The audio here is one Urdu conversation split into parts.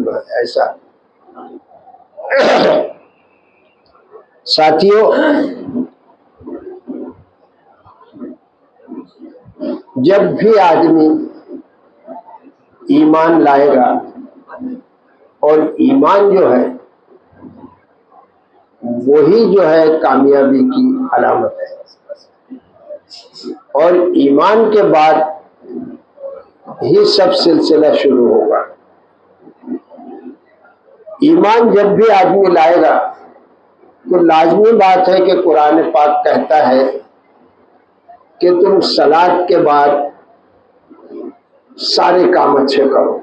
ایسا ساتھیوں، جب بھی آدمی ایمان لائے گا، اور ایمان جو ہے وہی جو ہے کامیابی کی علامت ہے، اور ایمان کے بعد ہی سب سلسلہ شروع ہوگا۔ ایمان جب بھی آدمی لائے گا تو لازمی بات ہے کہ قرآن پاک کہتا ہے کہ تم صلاۃ کے بعد سارے کام اچھے کرو۔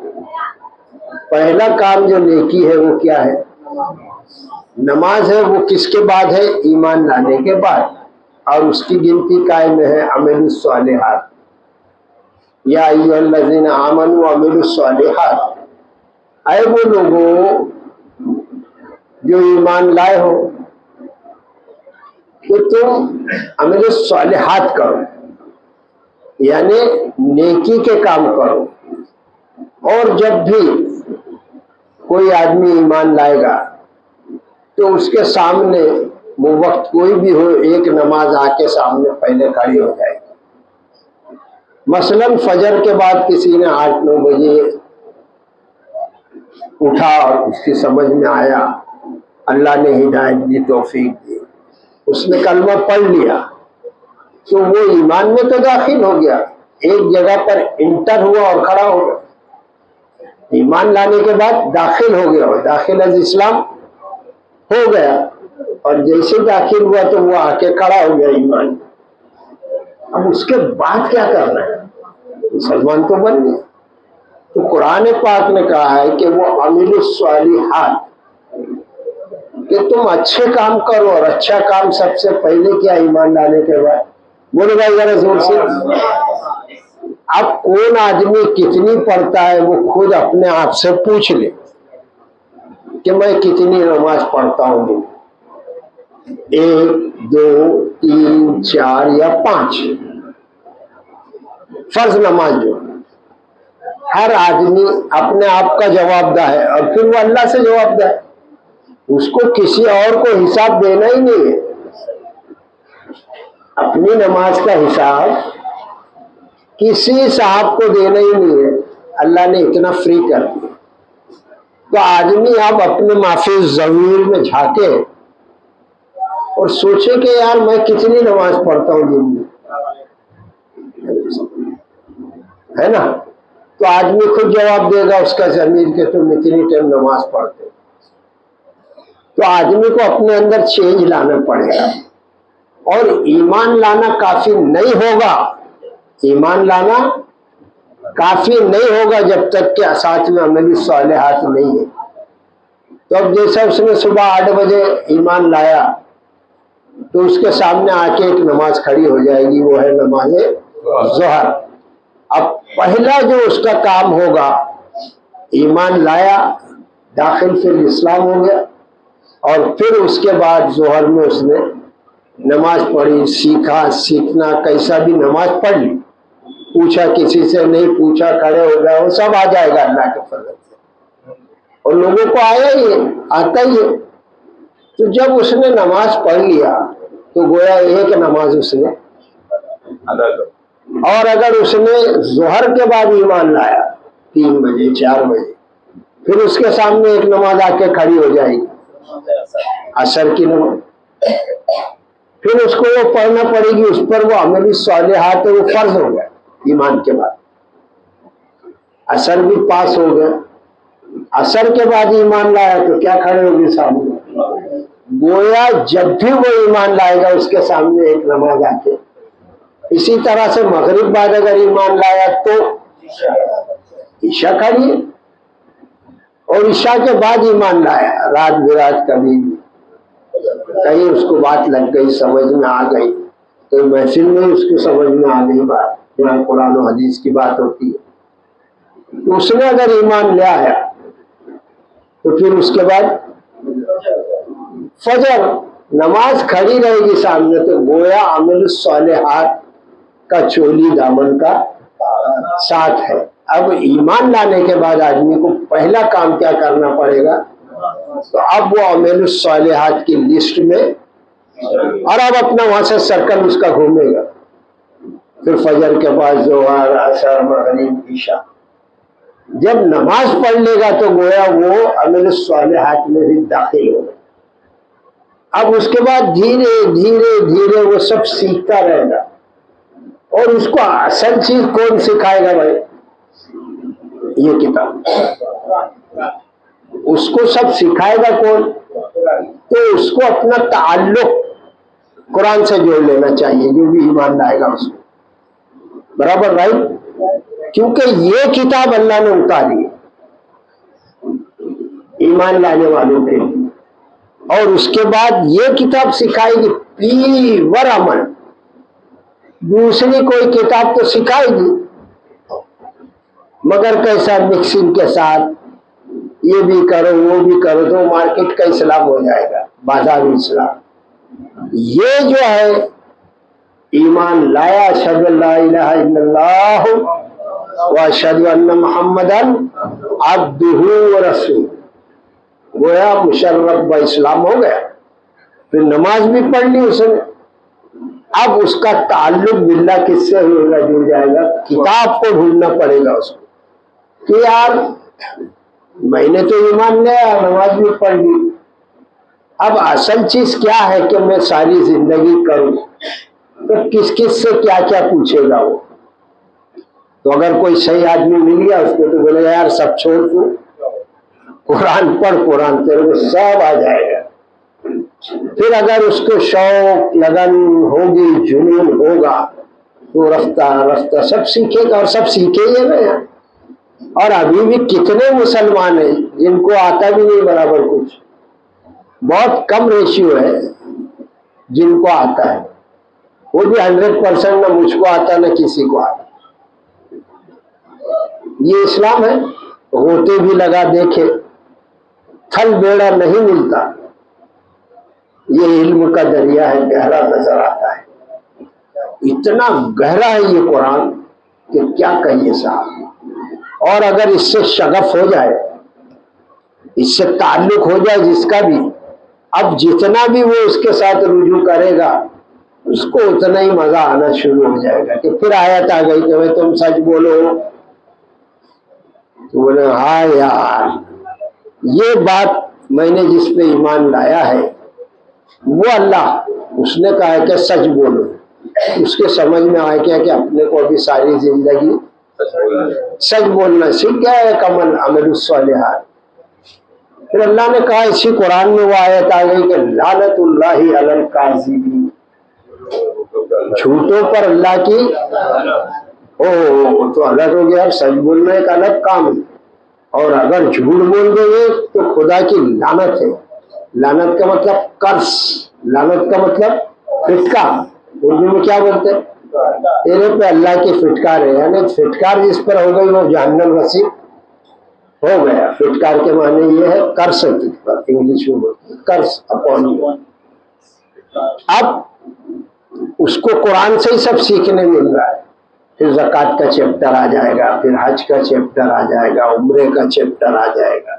پہلا کام جو نیکی ہے وہ کیا ہے؟ نماز ہے۔ وہ کس کے بعد ہے؟ ایمان لانے کے بعد، اور اس کی گنتی قائم ہے عمل الصالحات، یا ایھا الذین آمنوا عملوا الصالحات۔ اے وہ لوگوں جو ایمان لائے ہو کہ تم عمل الصالحات کرو، یعنی نیکی کے کام کرو۔ اور جب بھی کوئی آدمی ایمان لائے گا تو اس کے سامنے وہ وقت کوئی بھی ہو، ایک نماز آ کے سامنے پہلے کھڑی ہو جائے گی۔ مثلا فجر کے بعد کسی نے 8-9 بجے اٹھا اور اس کی سمجھ میں آیا، اللہ نے ہدایت دی، توفیق دی، اس نے کلمہ پڑھ لیا، تو وہ ایمان میں تو داخل ہو گیا، ایک جگہ پر انٹر ہوا اور کھڑا ہو گیا۔ ایمان لانے کے بعد داخل ہو گیا، اور داخل از اسلام ہو گیا، اور جیسے داخل ہوا تو وہ آ کے کھڑا ہو گیا ایمان۔ اب اس کے بعد کیا کرنا ہے؟ مسلمان تو بن گیا۔ تو قرآن پاک نے کہا ہے کہ وہ عمل الصالحات، کہ تم اچھے کام کرو، اور اچھا کام سب سے پہلے کیا؟ ایمان لانے کے بعد۔ بولو بھائی ذرا زور سے۔ اب کون آدمی کتنی پڑھتا ہے وہ خود اپنے آپ سے پوچھ لے کہ میں کتنی نماز پڑھتا ہوں، 1 2 3 4 یا 5 فرض نماز جو ہر آدمی اپنے آپ کا جواب دہ ہے، اور پھر وہ اللہ سے جواب دہ ہے، اس کو کسی اور کو حساب دینا ہی نہیں ہے۔ اپنی نماز کا حساب کسی صاحب کو دینا ہی نہیں ہے، اللہ نے اتنا فری کر دیا۔ تو آدمی اب اپنے معافی ضمیر میں جھانکے اور سوچے کہ یار میں کتنی نماز پڑھتا ہوں دن میں، ہے نا؟ تو آدمی خود جواب دے گا اس کا ضمیر کہ تم اتنی ٹائم نماز پڑھتے ہو۔ تو آدمی کو اپنے اندر چینج لانا پڑے گا، اور ایمان لانا کافی نہیں ہوگا، ایمان لانا کافی نہیں ہوگا جب تک کہ ساتھ میں عمل الصالحات نہیں ہے۔ تو اب جیسا اس نے صبح 8 بجے ایمان لایا تو اس کے سامنے آ کے ایک نماز کھڑی ہو جائے گی، وہ ہے نماز ظہر۔ اب پہلا جو اس کا کام ہوگا، ایمان لایا، داخل فی الاسلام ہو گیا، اور پھر اس کے بعد ظہر میں اس نے نماز پڑھی، سیکھنا کیسا بھی نماز پڑھ لی، پوچھا کسی سے نہیں پوچھا، کھڑے ہو گیا، وہ سب آ جائے گا اللہ کے فضل سے، اور لوگوں کو آتا ہی ہے۔ تو جب اس نے نماز پڑھ لیا تو گویا ایک نماز اس نے ادا کر، اور اگر اس نے ظہر کے بعد ایمان لایا 3 بجے 4 بجے، پھر اس کے سامنے ایک نماز آ کے کھڑی ہو جائے گی، عصر کی نماز، پھر اس کو وہ پڑھنا پڑے گی، اس پر وہ عمل الصالحات ہے، وہ فرض ہو گیا ایمان کے بعد۔ عصر بھی پاس ہو گیا، عصر کے بعد ایمان لایا تو کیا کھڑے ہوگی سامنے؟ گویا جب بھی وہ ایمان لائے گا اس کے سامنے ایک نماز آ کے۔ اسی طرح سے مغرب بعد اگر ایمان لایا تو عشاء کھڑی ہے، اور عشاء کے بعد ایمان لایا، رات برات کبھی کہیں اس کو بات لگ گئی، سمجھ میں آ گئی، تو محفل میں اس کو سمجھ میں آ گئی بات، جہاں قرآن و حدیث کی بات ہوتی ہے، تو اس نے اگر ایمان لے آیا تو پھر اس کے بعد فجر نماز کھڑی رہے گی سامنے، تو گویا عمل الصالحات کا چولی دامن کا ساتھ ہے۔ اب ایمان لانے کے بعد آدمی کو پہلا کام کیا کرنا پڑے گا؟ تو اب وہ اعمال الصالحات کی لسٹ میں، اور اب اپنا وہاں سے سرکل اس کا گھومے گا. پھر فجر کے بعد ظہر، عصر، مغرب، عشاء، جب نماز پڑھ لے گا تو گویا وہ اعمال الصالحات میں بھی داخل ہوگا. اب اس کے بعد دھیرے دھیرے دھیرے وہ سب سیکھتا رہے گا. اور اس کو اصل چیز کون سکھائے گا بھائی؟ یہ کتاب. اس کو سب سکھائے گا کون؟ تو اس کو اپنا تعلق قرآن سے جوڑ لینا چاہیے، جو بھی ایمان لائے گا اس کو. برابر رائٹ؟ کیونکہ یہ کتاب اللہ نے اتاری ایمان لانے والوں کے لیے، اور اس کے بعد یہ کتاب سکھائے گی پیور عمل. دوسری کوئی کتاب تو سکھائے گی مگر کیسا مکسنگ کے ساتھ، یہ بھی کرو وہ بھی کرو، تو مارکیٹ کا اسلام ہو جائے گا، بازاری اسلام. یہ جو ہے ایمان لایا، اشہد ان لا الہ الا اللہ واشہد ان محمدن عبدہ ورسولہ، گویا مشرف با اسلام ہو گیا. پھر نماز بھی پڑھ لی اس نے. اب اس کا تعلق باللہ کس سے ہوگا؟ جڑ جائے گا. کتاب کو ڈھونڈنا پڑے گا اس کو کہ یار میں نے تو ایمان لیا، نماز بھی پڑھ لی، اب اصل چیز کیا ہے کہ میں ساری زندگی کروں. تو کس کس سے کیا کیا پوچھے گا وہ؟ تو اگر کوئی صحیح آدمی مل گیا اس کو تو بولے گا یار سب چھوڑ تو قرآن پڑھ، قرآن تیرے کو سب آ جائے گا. پھر اگر اس کو شوق، لگن ہوگی، جنون ہوگا تو رفتہ رفتہ سب سیکھے گا، اور سب سیکھے گے نا. اور ابھی بھی کتنے مسلمان ہیں جن کو آتا بھی نہیں برابر کچھ، بہت کم ریشیو ہے جن کو آتا ہے. وہ بھی 100% نہ مجھ کو آتا نہ کسی کو آتا. یہ اسلام ہے. ہوتے بھی لگا دیکھے، تھل بیڑا نہیں ملتا. یہ علم کا دریا ہے، گہرا نظر آتا ہے. اتنا گہرا ہے یہ قرآن کہ کیا کہیے صاحب. اور اگر اس سے شغف ہو جائے، اس سے تعلق ہو جائے جس کا بھی، اب جتنا بھی وہ اس کے ساتھ رجوع کرے گا اس کو اتنا ہی مزہ آنا شروع ہو جائے گا. کہ پھر آیت آ گئی کہ بھائی تم سچ بولو، تو بولے ہاں یار یہ بات میں نے جس پہ ایمان لایا ہے وہ اللہ اس نے کہا ہے کہ سچ بولو. اس کے سمجھ میں آئے کیا کہ اپنے کو ابھی ساری زندگی سچ بولنا سیکھ گیا ہے، عمل الصالحات. پھر اللہ نے کہا اسی قرآن میں وہ آیت آ گئی کہ لعنت اللہ علی الکاذبین، جھوٹوں پر اللہ کی. تو الگ ہو گیا. سچ بولنا ایک الگ کام ہے، اور اگر جھوٹ بول دیں گے تو خدا کی لعنت ہے. لعنت کا مطلب قرض، لعنت کا مطلب پھٹکا. اردو میں کیا بولتے ہیں؟ تیرے پہ اللہ کی فٹکار ہے، یعنی فٹکار جس پر ہو گئی وہ جہنم رسید ہو گیا. فٹکار کے معنی یہ ہے قرض، انگلش میں بولتے ہیں قرض اپون یو. اب اس کو قرآن سے ہی سب سیکھنے مل رہا ہے. پھر زکوٰۃ کا چیپٹر آ جائے گا، پھر حج کا چیپٹر آ جائے گا، عمرے کا چیپٹر آ جائے گا.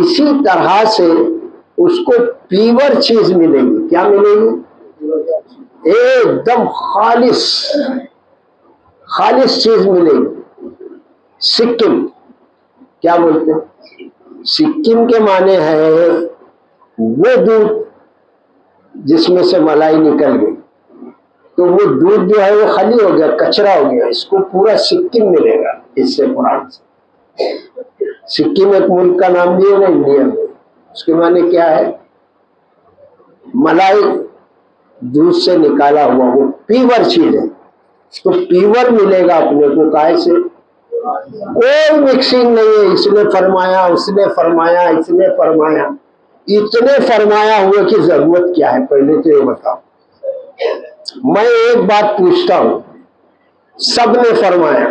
اسی طرح سے اس کو پیور چیز ملے گی. کیا ملے گی؟ ایک دم خالص چیز ملے گی. سکم کیا بولتے ہیں؟ سکم کے معنی ہے وہ دودھ جس میں سے ملائی نکل گئی. تو وہ دودھ جو ہے وہ خالی ہو گیا، کچرا ہو گیا. اس کو پورا سکم ملے گا اس سے، قرآن سے. سکم ایک ملک کا نام بھی ہے نا انڈیا میں. اس کے معنی کیا ہے؟ ملائی دودھ سے نکالا ہوا، وہ پیور چیز ہے. تو پیور ملے گا اپنے کو. کائے سے؟ کوئی مکسنگ نہیں ہے. اس نے فرمایا، اس نے فرمایا، اس نے فرمایا. اتنے فرمایا ہوئے کی ضرورت کیا ہے؟ پہلے تو یہ بتاؤ. میں ایک بات پوچھتا ہوں، سب نے فرمایا